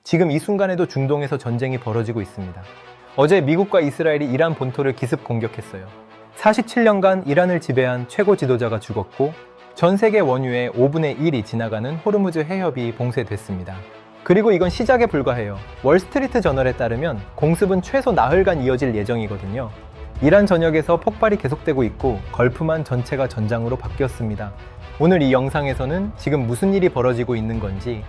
지금 이 순간에도 중동에서 전쟁이 벌어지고 있습니다. 어제 미국과 이스라엘이 이란 본토를 기습 공격했어요. 47년간 이란을 지배한 최고 지도자가 죽었고 전 세계 원유의 5분의 1이 지나가는 호르무즈 해협이 봉쇄됐습니다. 그리고 이건 시작에 불과해요. 월스트리트 저널에 따르면 공습은 최소 나흘간 이어질 예정이거든요. 이란 전역에서 폭발이 계속되고 있고 걸프만 전체가 전장으로 바뀌었습니다. 오늘 이 영상에서는 지금 무슨 일이 벌어지고 있는 건지,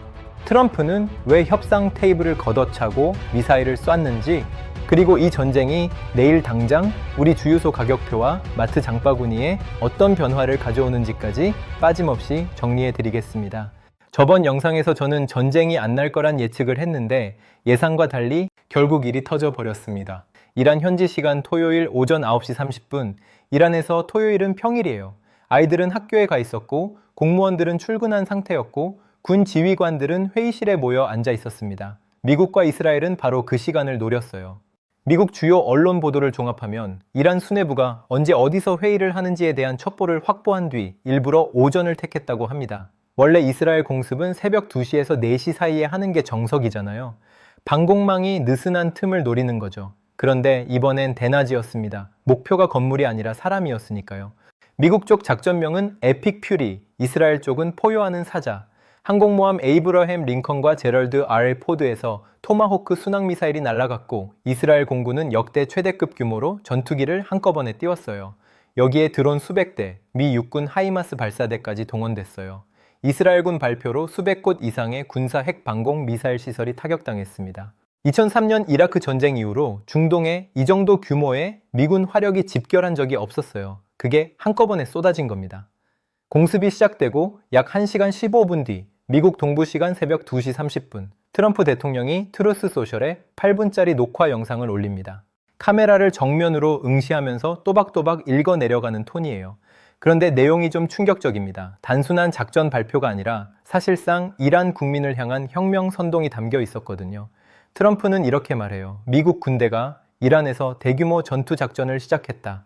트럼프는 왜 협상 테이블을 걷어차고 미사일을 쐈는지, 그리고 이 전쟁이 내일 당장 우리 주유소 가격표와 마트 장바구니에 어떤 변화를 가져오는지까지 빠짐없이 정리해 드리겠습니다. 저번 영상에서 저는 전쟁이 안 날 거란 예측을 했는데 예상과 달리 결국 일이 터져 버렸습니다. 이란 현지 시간 토요일 오전 9시 30분, 이란에서 토요일은 평일이에요. 아이들은 학교에 가 있었고 공무원들은 출근한 상태였고 군 지휘관들은 회의실에 모여 앉아 있었습니다. 미국과 이스라엘은 바로 그 시간을 노렸어요. 미국 주요 언론 보도를 종합하면 이란 수뇌부가 언제 어디서 회의를 하는지에 대한 첩보를 확보한 뒤 일부러 오전을 택했다고 합니다. 원래 이스라엘 공습은 새벽 2시에서 4시 사이에 하는 게 정석이잖아요. 방공망이 느슨한 틈을 노리는 거죠. 그런데 이번엔 대낮이었습니다. 목표가 건물이 아니라 사람이었으니까요. 미국 쪽 작전명은 에픽 퓨리, 이스라엘 쪽은 포효하는 사자. 항공모함 에이브러햄 링컨과 제럴드 R. 포드에서 토마호크 순항미사일이 날아갔고 이스라엘 공군은 역대 최대급 규모로 전투기를 한꺼번에 띄웠어요. 여기에 드론 수백 대, 미 육군 하이마스 발사대까지 동원됐어요. 이스라엘군 발표로 수백 곳 이상의 군사 핵 방공 미사일 시설이 타격당했습니다. 2003년 이라크 전쟁 이후로 중동에 이 정도 규모의 미군 화력이 집결한 적이 없었어요. 그게 한꺼번에 쏟아진 겁니다. 공습이 시작되고 약 1시간 15분 뒤 미국 동부 시간 새벽 2시 30분, 트럼프 대통령이 트루스 소셜에 8분짜리 녹화 영상을 올립니다. 카메라를 정면으로 응시하면서 또박또박 읽어 내려가는 톤이에요. 그런데 내용이 좀 충격적입니다. 단순한 작전 발표가 아니라 사실상 이란 국민을 향한 혁명 선동이 담겨 있었거든요. 트럼프는 이렇게 말해요. 미국 군대가 이란에서 대규모 전투 작전을 시작했다.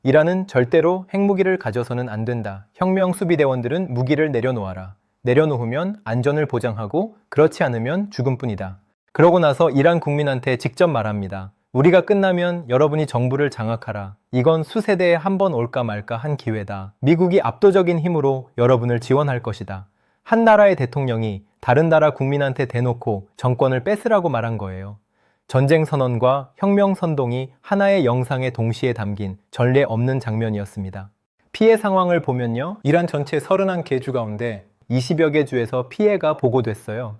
이란은 절대로 핵무기를 가져서는 안 된다. 혁명 수비대원들은 무기를 내려놓아라. 내려놓으면 안전을 보장하고 그렇지 않으면 죽음뿐이다. 그러고 나서 이란 국민한테 직접 말합니다. 우리가 끝나면 여러분이 정부를 장악하라. 이건 수세대에 한 번 올까 말까 한 기회다. 미국이 압도적인 힘으로 여러분을 지원할 것이다. 한 나라의 대통령이 다른 나라 국민한테 대놓고 정권을 뺏으라고 말한 거예요. 전쟁 선언과 혁명 선동이 하나의 영상에 동시에 담긴 전례 없는 장면이었습니다. 피해 상황을 보면요. 이란 전체 31개 주 가운데 20여 개 주에서 피해가 보고됐어요.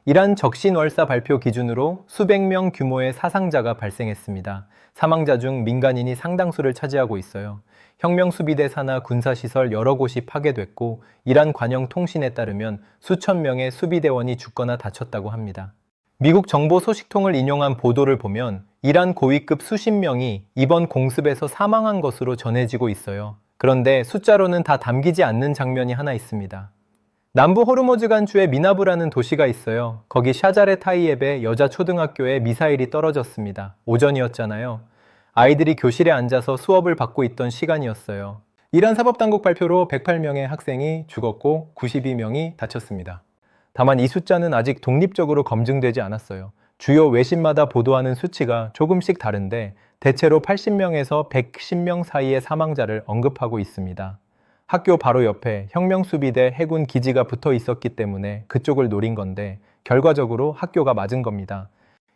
이란 적신월사 발표 기준으로 수백 명 규모의 사상자가 발생했습니다. 사망자 중 민간인이 상당수를 차지하고 있어요. 혁명수비대 산하 군사시설 여러 곳이 파괴됐고 이란 관영 통신에 따르면 수천 명의 수비대원이 죽거나 다쳤다고 합니다. 미국 정보 소식통을 인용한 보도를 보면 이란 고위급 수십 명이 이번 공습에서 사망한 것으로 전해지고 있어요. 그런데 숫자로는 다 담기지 않는 장면이 하나 있습니다. 남부 호르무즈간주에 미나브라는 도시가 있어요. 거기 샤자레 타이옙의 여자 초등학교에 미사일이 떨어졌습니다. 오전이었잖아요. 아이들이 교실에 앉아서 수업을 받고 있던 시간이었어요. 이란 사법당국 발표로 108명의 학생이 죽었고 92명이 다쳤습니다. 다만 이 숫자는 아직 독립적으로 검증되지 않았어요. 주요 외신마다 보도하는 수치가 조금씩 다른데 대체로 80명에서 110명 사이의 사망자를 언급하고 있습니다. 학교 바로 옆에 혁명수비대 해군 기지가 붙어 있었기 때문에 그쪽을 노린 건데 결과적으로 학교가 맞은 겁니다.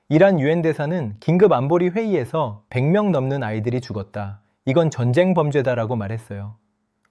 이란 유엔 대사는 긴급 안보리 회의에서 100명 넘는 아이들이 죽었다. 이건 전쟁 범죄다라고 말했어요.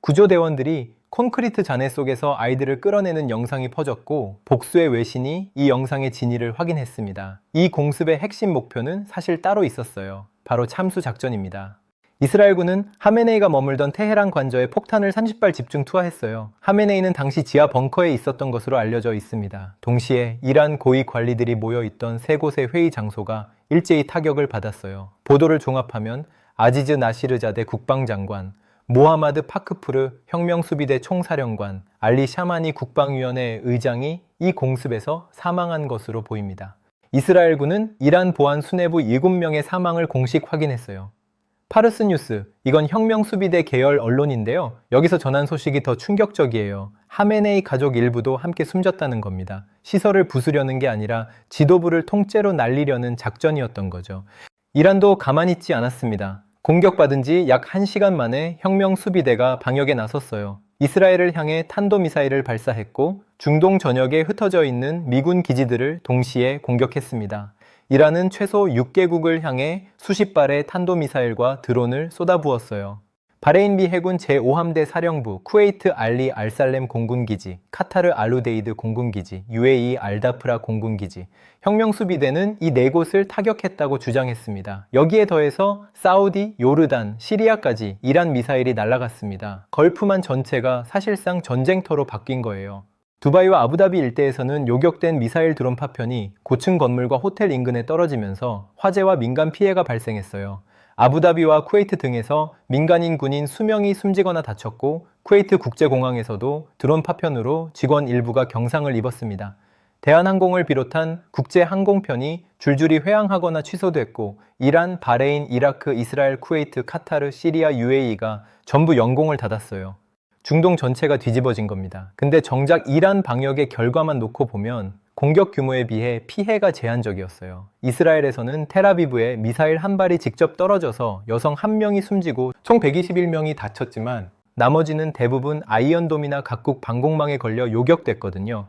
구조대원들이 콘크리트 잔해 속에서 아이들을 끌어내는 영상이 퍼졌고 복수의 외신이 이 영상의 진위를 확인했습니다. 이 공습의 핵심 목표는 사실 따로 있었어요. 바로 참수 작전입니다. 이스라엘군은 하메네이가 머물던 테헤란 관저에 폭탄을 30발 집중 투하했어요. 하메네이는 당시 지하 벙커에 있었던 것으로 알려져 있습니다. 동시에 이란 고위 관리들이 모여있던 세 곳의 회의 장소가 일제히 타격을 받았어요. 보도를 종합하면 아지즈 나시르자대 국방장관, 모하마드 파크푸르 혁명수비대 총사령관, 알리 샤마니 국방위원회 의장이 이 공습에서 사망한 것으로 보입니다. 이스라엘군은 이란 보안 수뇌부 7명의 사망을 공식 확인했어요. 파르스 뉴스, 이건 혁명수비대 계열 언론인데요. 여기서 전한 소식이 더 충격적이에요. 하메네이 가족 일부도 함께 숨졌다는 겁니다. 시설을 부수려는 게 아니라 지도부를 통째로 날리려는 작전이었던 거죠. 이란도 가만히 있지 않았습니다. 공격받은 지 약 1시간 만에 혁명수비대가 방역에 나섰어요. 이스라엘을 향해 탄도미사일을 발사했고 중동 전역에 흩어져 있는 미군 기지들을 동시에 공격했습니다. 이란은 최소 6개국을 향해 수십 발의 탄도미사일과 드론을 쏟아부었어요. 바레인비 해군 제5함대 사령부, 쿠웨이트 알리 알살렘 공군기지, 카타르 알루데이드 공군기지, UAE 알다프라 공군기지, 혁명수비대는 이 4곳을 타격했다고 주장했습니다. 여기에 더해서 사우디, 요르단, 시리아까지 이란 미사일이 날아갔습니다. 걸프만 전체가 사실상 전쟁터로 바뀐 거예요. 두바이와 아부다비 일대에서는 요격된 미사일 드론 파편이 고층 건물과 호텔 인근에 떨어지면서 화재와 민간 피해가 발생했어요. 아부다비와 쿠웨이트 등에서 민간인 군인 수명이 숨지거나 다쳤고 쿠웨이트 국제공항에서도 드론 파편으로 직원 일부가 경상을 입었습니다. 대한항공을 비롯한 국제항공편이 줄줄이 회항하거나 취소됐고 이란, 바레인, 이라크, 이스라엘, 쿠웨이트, 카타르, 시리아, UAE가 전부 영공을 닫았어요. 중동 전체가 뒤집어진 겁니다. 근데 정작 이란 방역의 결과만 놓고 보면 공격 규모에 비해 피해가 제한적이었어요. 이스라엘에서는 텔아비브에 미사일 한 발이 직접 떨어져서 여성 1명이 숨지고 총 121명이 다쳤지만 나머지는 대부분 아이언돔이나 각국 방공망에 걸려 요격됐거든요.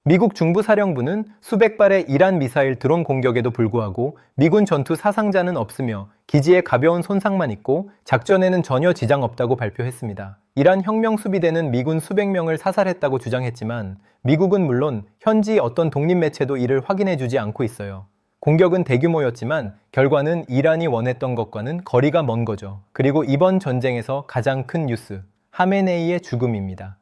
미국 중부사령부는 수백 발의 이란 미사일 드론 공격에도 불구하고 미군 전투 사상자는 없으며 기지에 가벼운 손상만 있고 작전에는 전혀 지장 없다고 발표했습니다. 이란 혁명수비대는 미군 수백 명을 사살했다고 주장했지만 미국은 물론 현지 어떤 독립매체도 이를 확인해주지 않고 있어요. 공격은 대규모였지만 결과는 이란이 원했던 것과는 거리가 먼 거죠. 그리고 이번 전쟁에서 가장 큰 뉴스, 하메네이의 죽음입니다.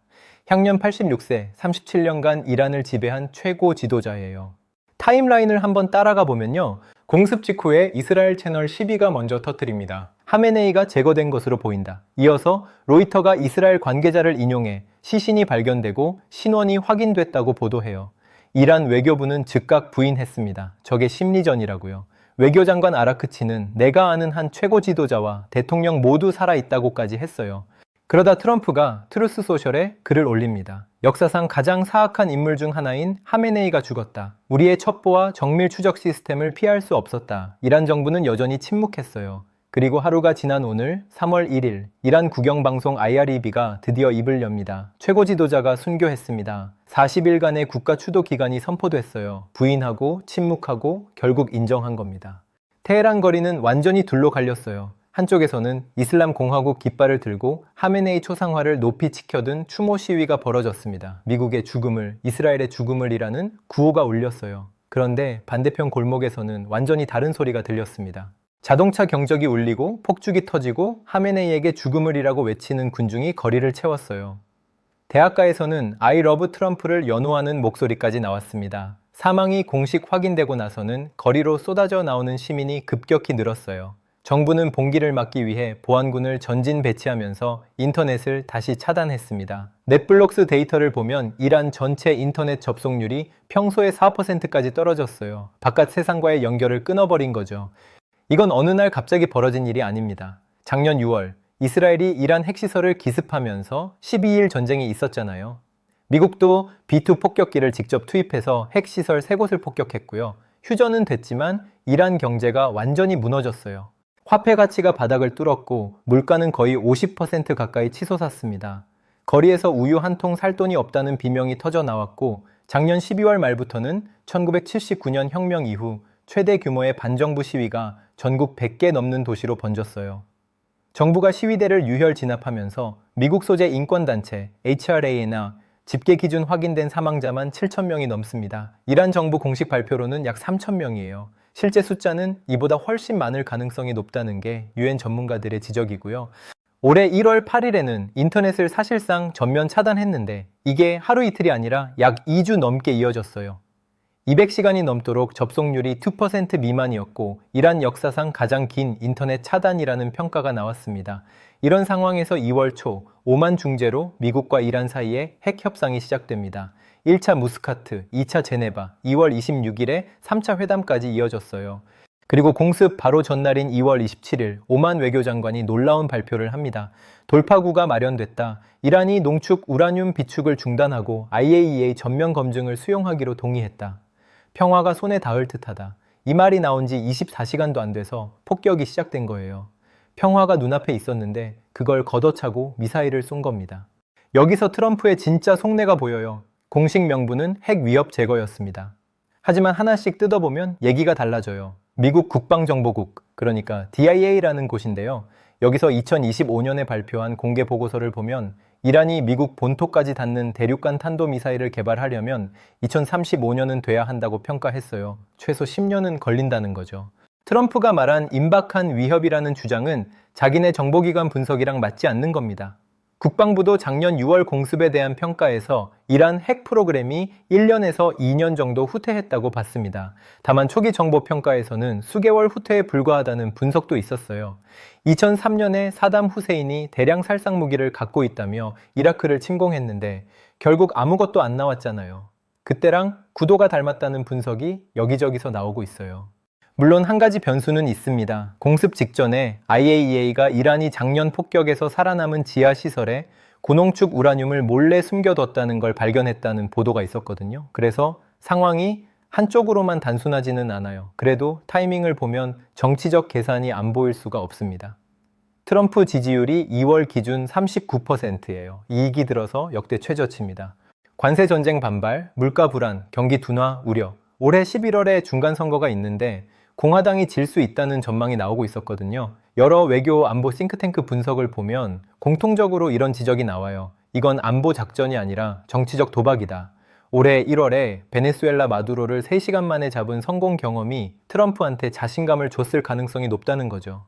향년 86세, 37년간 이란을 지배한 최고 지도자예요. 타임라인을 한번 따라가 보면요. 공습 직후에 이스라엘 채널 12가 먼저 터뜨립니다. 하메네이가 제거된 것으로 보인다. 이어서 로이터가 이스라엘 관계자를 인용해 시신이 발견되고 신원이 확인됐다고 보도해요. 이란 외교부는 즉각 부인했습니다. 저게 심리전이라고요. 외교장관 아라크치는 내가 아는 한 최고 지도자와 대통령 모두 살아있다고까지 했어요. 그러다 트럼프가 트루스 소셜에 글을 올립니다. 역사상 가장 사악한 인물 중 하나인 하메네이가 죽었다. 우리의 첩보와 정밀 추적 시스템을 피할 수 없었다. 이란 정부는 여전히 침묵했어요. 그리고 하루가 지난 오늘 3월 1일 이란 국영방송 IREB가 드디어 입을 엽니다. 최고 지도자가 순교했습니다. 40일간의 국가 추도 기간이 선포됐어요. 부인하고 침묵하고 결국 인정한 겁니다. 테헤란 거리는 완전히 둘로 갈렸어요. 한쪽에서는 이슬람 공화국 깃발을 들고 하메네이 초상화를 높이 치켜든 추모 시위가 벌어졌습니다. 미국의 죽음을, 이스라엘의 죽음을이라는 구호가 울렸어요. 그런데 반대편 골목에서는 완전히 다른 소리가 들렸습니다. 자동차 경적이 울리고 폭죽이 터지고 하메네이에게 죽음을이라고 외치는 군중이 거리를 채웠어요. 대학가에서는 I love 트럼프를 연호하는 목소리까지 나왔습니다. 사망이 공식 확인되고 나서는 거리로 쏟아져 나오는 시민이 급격히 늘었어요. 정부는 봉기를 막기 위해 보안군을 전진 배치하면서 인터넷을 다시 차단했습니다. 넷블록스 데이터를 보면 이란 전체 인터넷 접속률이 평소의 4%까지 떨어졌어요. 바깥 세상과의 연결을 끊어버린 거죠. 이건 어느 날 갑자기 벌어진 일이 아닙니다. 작년 6월 이스라엘이 이란 핵시설을 기습하면서 12일 전쟁이 있었잖아요. 미국도 B2 폭격기를 직접 투입해서 핵시설 3곳을 폭격했고요. 휴전은 됐지만 이란 경제가 완전히 무너졌어요. 화폐 가치가 바닥을 뚫었고 물가는 거의 50% 가까이 치솟았습니다. 거리에서 우유 한 통 살 돈이 없다는 비명이 터져 나왔고 작년 12월 말부터는 1979년 혁명 이후 최대 규모의 반정부 시위가 전국 100개 넘는 도시로 번졌어요. 정부가 시위대를 유혈 진압하면서 미국 소재 인권단체 HRA나 집계 기준 확인된 사망자만 7,000명이 넘습니다. 이란 정부 공식 발표로는 약 3,000명이에요. 실제 숫자는 이보다 훨씬 많을 가능성이 높다는 게 UN 전문가들의 지적이고요. 올해 1월 8일에는 인터넷을 사실상 전면 차단했는데 이게 하루 이틀이 아니라 약 2주 넘게 이어졌어요. 200시간이 넘도록 접속률이 2% 미만이었고 이란 역사상 가장 긴 인터넷 차단이라는 평가가 나왔습니다. 이런 상황에서 2월 초 오만 중재로 미국과 이란 사이에 핵 협상이 시작됩니다. 1차 무스카트, 2차 제네바, 2월 26일에 3차 회담까지 이어졌어요. 그리고 공습 바로 전날인 2월 27일 오만 외교장관이 놀라운 발표를 합니다. 돌파구가 마련됐다. 이란이 농축 우라늄 비축을 중단하고 IAEA 전면 검증을 수용하기로 동의했다. 평화가 손에 닿을 듯하다. 이 말이 나온 지 24시간도 안 돼서 폭격이 시작된 거예요. 평화가 눈앞에 있었는데 그걸 걷어차고 미사일을 쏜 겁니다. 여기서 트럼프의 진짜 속내가 보여요. 공식 명분은 핵 위협 제거였습니다. 하지만 하나씩 뜯어보면 얘기가 달라져요. 미국 국방정보국, 그러니까 DIA라는 곳인데요. 여기서 2025년에 발표한 공개 보고서를 보면 이란이 미국 본토까지 닿는 대륙간 탄도미사일을 개발하려면 2035년은 돼야 한다고 평가했어요. 최소 10년은 걸린다는 거죠. 트럼프가 말한 임박한 위협이라는 주장은 자기네 정보기관 분석이랑 맞지 않는 겁니다. 국방부도 작년 6월 공습에 대한 평가에서 이란 핵 프로그램이 1년에서 2년 정도 후퇴했다고 봤습니다. 다만 초기 정보 평가에서는 수개월 후퇴에 불과하다는 분석도 있었어요. 2003년에 사담 후세인이 대량 살상 무기를 갖고 있다며 이라크를 침공했는데 결국 아무것도 안 나왔잖아요. 그때랑 구도가 닮았다는 분석이 여기저기서 나오고 있어요. 물론 한 가지 변수는 있습니다. 공습 직전에 IAEA가 이란이 작년 폭격에서 살아남은 지하시설에 고농축 우라늄을 몰래 숨겨뒀다는 걸 발견했다는 보도가 있었거든요. 그래서 상황이 한쪽으로만 단순하지는 않아요. 그래도 타이밍을 보면 정치적 계산이 안 보일 수가 없습니다. 트럼프 지지율이 2월 기준 39%예요. 2기 들어서 역대 최저치입니다. 관세 전쟁 반발, 물가 불안, 경기 둔화 우려. 올해 11월에 중간선거가 있는데 공화당이 질 수 있다는 전망이 나오고 있었거든요. 여러 외교 안보 싱크탱크 분석을 보면 공통적으로 이런 지적이 나와요. 이건 안보 작전이 아니라 정치적 도박이다. 올해 1월에 베네수엘라 마두로를 3시간 만에 잡은 성공 경험이 트럼프한테 자신감을 줬을 가능성이 높다는 거죠.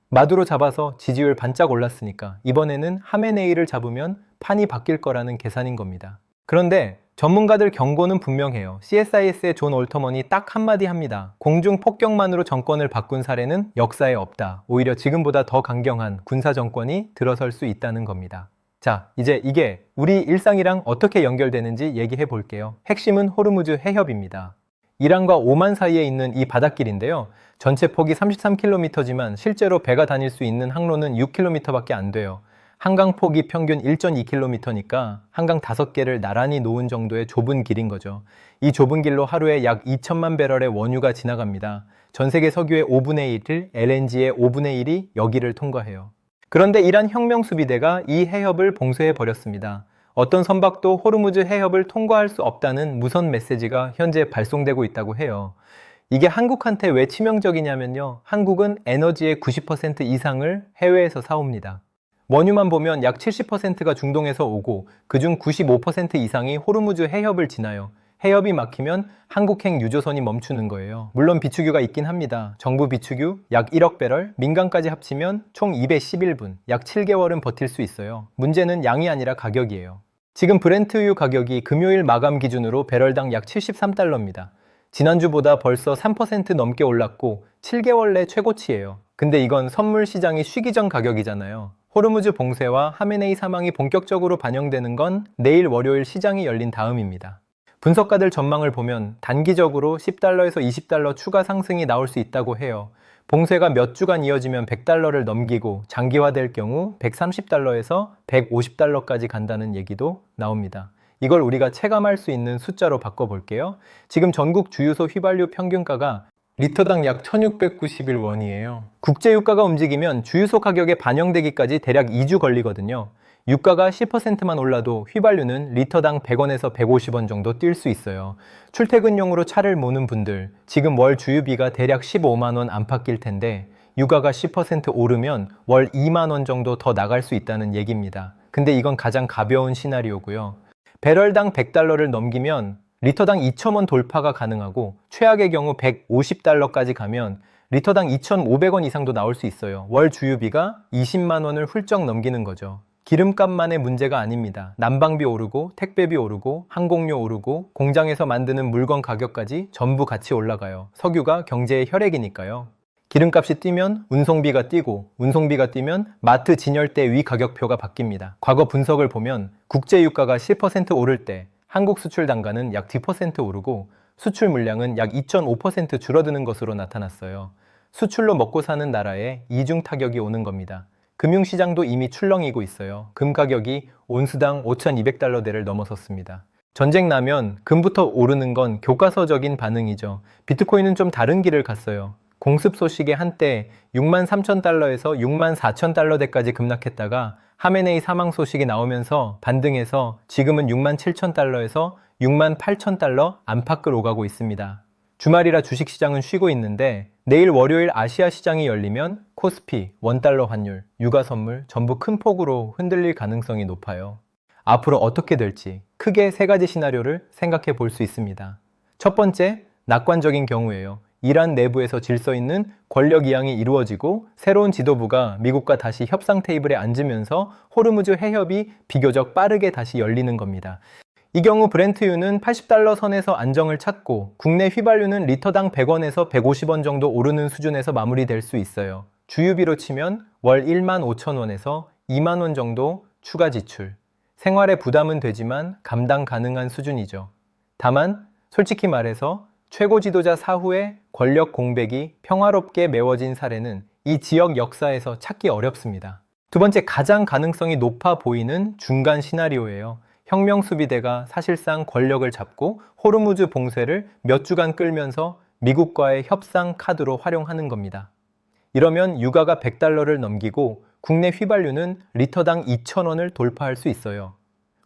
마두로 잡아서 지지율 반짝 올랐으니까 이번에는 하메네이를 잡으면 판이 바뀔 거라는 계산인 겁니다. 그런데 전문가들 경고는 분명해요. CSIS의 존 올터먼이 딱 한마디 합니다. 공중 폭격만으로 정권을 바꾼 사례는 역사에 없다. 오히려 지금보다 더 강경한 군사 정권이 들어설 수 있다는 겁니다. 자, 이제 이게 우리 일상이랑 어떻게 연결되는지 얘기해 볼게요. 핵심은 호르무즈 해협입니다. 이란과 오만 사이에 있는 이 바닷길인데요. 전체 폭이 33km지만 실제로 배가 다닐 수 있는 항로는 6km밖에 안 돼요. 한강 폭이 평균 1.2km니까 한강 5개를 나란히 놓은 정도의 좁은 길인 거죠. 이 좁은 길로 하루에 약 2천만 배럴의 원유가 지나갑니다. 전 세계 석유의 5분의 1을, LNG의 5분의 1이 여기를 통과해요. 그런데 이란 혁명수비대가 이 해협을 봉쇄해 버렸습니다. 어떤 선박도 호르무즈 해협을 통과할 수 없다는 무선 메시지가 현재 발송되고 있다고 해요. 이게 한국한테 왜 치명적이냐면요. 한국은 에너지의 90% 이상을 해외에서 사옵니다. 원유만 보면 약 70%가 중동에서 오고 그중 95% 이상이 호르무즈 해협을 지나요. 해협이 막히면 한국행 유조선이 멈추는 거예요. 물론 비축유가 있긴 합니다. 정부 비축유 약 1억 배럴, 민간까지 합치면 총 211분, 약 7개월은 버틸 수 있어요. 문제는 양이 아니라 가격이에요. 지금 브렌트유 가격이 금요일 마감 기준으로 배럴당 약 73달러입니다. 지난주보다 벌써 3% 넘게 올랐고 7개월 내 최고치예요. 근데 이건 선물 시장이 쉬기 전 가격이잖아요. 호르무즈 봉쇄와 하메네이 사망이 본격적으로 반영되는 건 내일 월요일 시장이 열린 다음입니다. 분석가들 전망을 보면 단기적으로 10달러에서 20달러 추가 상승이 나올 수 있다고 해요. 봉쇄가 몇 주간 이어지면 100달러를 넘기고 장기화될 경우 130달러에서 150달러까지 간다는 얘기도 나옵니다. 이걸 우리가 체감할 수 있는 숫자로 바꿔볼게요. 지금 전국 주유소 휘발유 평균가가 리터당 약 1691원이에요. 국제유가가 움직이면 주유소 가격에 반영되기까지 대략 2주 걸리거든요. 유가가 10%만 올라도 휘발유는 리터당 100원에서 150원 정도 뛸 수 있어요. 출퇴근용으로 차를 모는 분들, 지금 월 주유비가 대략 15만원 안팎일 텐데 유가가 10% 오르면 월 2만원 정도 더 나갈 수 있다는 얘기입니다. 근데 이건 가장 가벼운 시나리오고요. 배럴당 100달러를 넘기면 리터당 2,000원 돌파가 가능하고 최악의 경우 150달러까지 가면 리터당 2,500원 이상도 나올 수 있어요. 월 주유비가 20만 원을 훌쩍 넘기는 거죠. 기름값만의 문제가 아닙니다. 난방비 오르고 택배비 오르고 항공료 오르고 공장에서 만드는 물건 가격까지 전부 같이 올라가요. 석유가 경제의 혈액이니까요. 기름값이 뛰면 운송비가 뛰고 운송비가 뛰면 마트 진열대 위 가격표가 바뀝니다. 과거 분석을 보면 국제유가가 10% 오를 때 한국 수출 단가는 약 2% 오르고 수출 물량은 약 2.5% 줄어드는 것으로 나타났어요. 수출로 먹고 사는 나라에 이중 타격이 오는 겁니다. 금융시장도 이미 출렁이고 있어요. 금 가격이 온스당 5,200달러대를 넘어섰습니다. 전쟁 나면 금부터 오르는 건 교과서적인 반응이죠. 비트코인은 좀 다른 길을 갔어요. 공습 소식에 한때 63,000달러에서 64,000달러대까지 급락했다가 하메네이 사망 소식이 나오면서 반등해서 지금은 67,000달러에서 68,000달러 안팎을 오가고 있습니다. 주말이라 주식시장은 쉬고 있는데 내일 월요일 아시아 시장이 열리면 코스피, 원달러 환율, 육아 선물 전부 큰 폭으로 흔들릴 가능성이 높아요. 앞으로 어떻게 될지 크게 세 가지 시나리오를 생각해 볼 수 있습니다. 첫 번째, 낙관적인 경우예요. 이란 내부에서 질서 있는 권력 이양이 이루어지고 새로운 지도부가 미국과 다시 협상 테이블에 앉으면서 호르무즈 해협이 비교적 빠르게 다시 열리는 겁니다. 이 경우 브렌트유는 80달러 선에서 안정을 찾고 국내 휘발유는 리터당 100원에서 150원 정도 오르는 수준에서 마무리될 수 있어요. 주유비로 치면 월 15,000원에서 2만원 정도 추가 지출. 생활에 부담은 되지만 감당 가능한 수준이죠. 다만 솔직히 말해서 최고 지도자 사후에 권력 공백이 평화롭게 메워진 사례는 이 지역 역사에서 찾기 어렵습니다. 두 번째, 가장 가능성이 높아 보이는 중간 시나리오예요. 혁명수비대가 사실상 권력을 잡고 호르무즈 봉쇄를 몇 주간 끌면서 미국과의 협상 카드로 활용하는 겁니다. 이러면 유가가 100달러를 넘기고 국내 휘발유는 리터당 2,000원을 돌파할 수 있어요.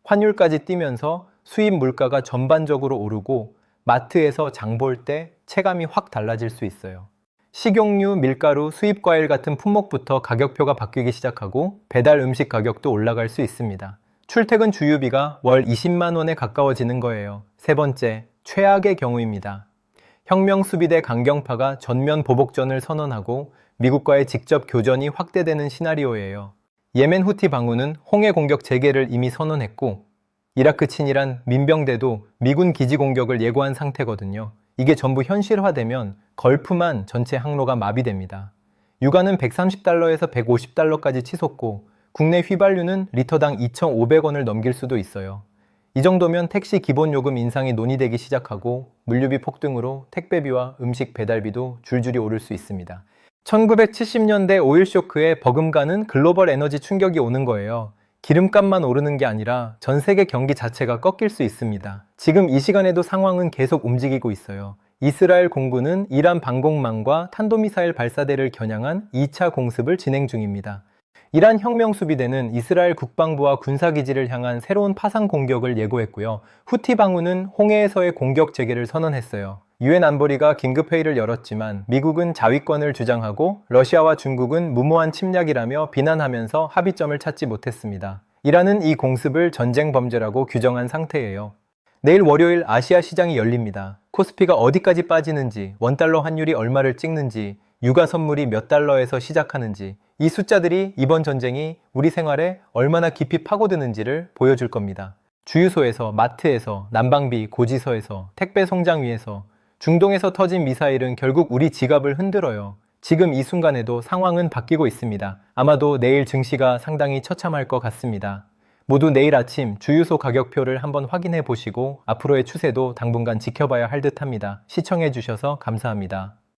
환율까지 뛰면서 수입 물가가 전반적으로 오르고 마트에서 장 볼 때 체감이 확 달라질 수 있어요. 식용유, 밀가루, 수입과일 같은 품목부터 가격표가 바뀌기 시작하고 배달 음식 가격도 올라갈 수 있습니다. 출퇴근 주유비가 월 20만 원에 가까워지는 거예요. 세 번째, 최악의 경우입니다. 혁명수비대 강경파가 전면 보복전을 선언하고 미국과의 직접 교전이 확대되는 시나리오예요. 예멘 후티 방군은 홍해 공격 재개를 이미 선언했고 이라크 친이란 민병대도 미군 기지 공격을 예고한 상태거든요. 이게 전부 현실화되면 걸프만 전체 항로가 마비됩니다. 유가는 130달러에서 150달러까지 치솟고 국내 휘발유는 리터당 2,500원을 넘길 수도 있어요. 이 정도면 택시 기본요금 인상이 논의되기 시작하고 물류비 폭등으로 택배비와 음식 배달비도 줄줄이 오를 수 있습니다. 1970년대 오일 쇼크에 버금가는 글로벌 에너지 충격이 오는 거예요. 기름값만 오르는 게 아니라 전 세계 경기 자체가 꺾일 수 있습니다. 지금 이 시간에도 상황은 계속 움직이고 있어요. 이스라엘 공군은 이란 방공망과 탄도미사일 발사대를 겨냥한 2차 공습을 진행 중입니다. 이란 혁명수비대는 이스라엘 국방부와 군사기지를 향한 새로운 파상 공격을 예고했고요. 후티 방군은 홍해에서의 공격 재개를 선언했어요. 유엔 안보리가 긴급회의를 열었지만 미국은 자위권을 주장하고 러시아와 중국은 무모한 침략이라며 비난하면서 합의점을 찾지 못했습니다. 이란은 이 공습을 전쟁 범죄라고 규정한 상태예요. 내일 월요일 아시아 시장이 열립니다. 코스피가 어디까지 빠지는지, 원달러 환율이 얼마를 찍는지, 유가 선물이 몇 달러에서 시작하는지, 이 숫자들이 이번 전쟁이 우리 생활에 얼마나 깊이 파고드는지를 보여줄 겁니다. 주유소에서, 마트에서, 난방비, 고지서에서, 택배 송장 위에서, 중동에서 터진 미사일은 결국 우리 지갑을 흔들어요. 지금 이 순간에도 상황은 바뀌고 있습니다. 아마도 내일 증시가 상당히 처참할 것 같습니다. 모두 내일 아침 주유소 가격표를 한번 확인해 보시고 앞으로의 추세도 당분간 지켜봐야 할 듯합니다. 시청해 주셔서 감사합니다.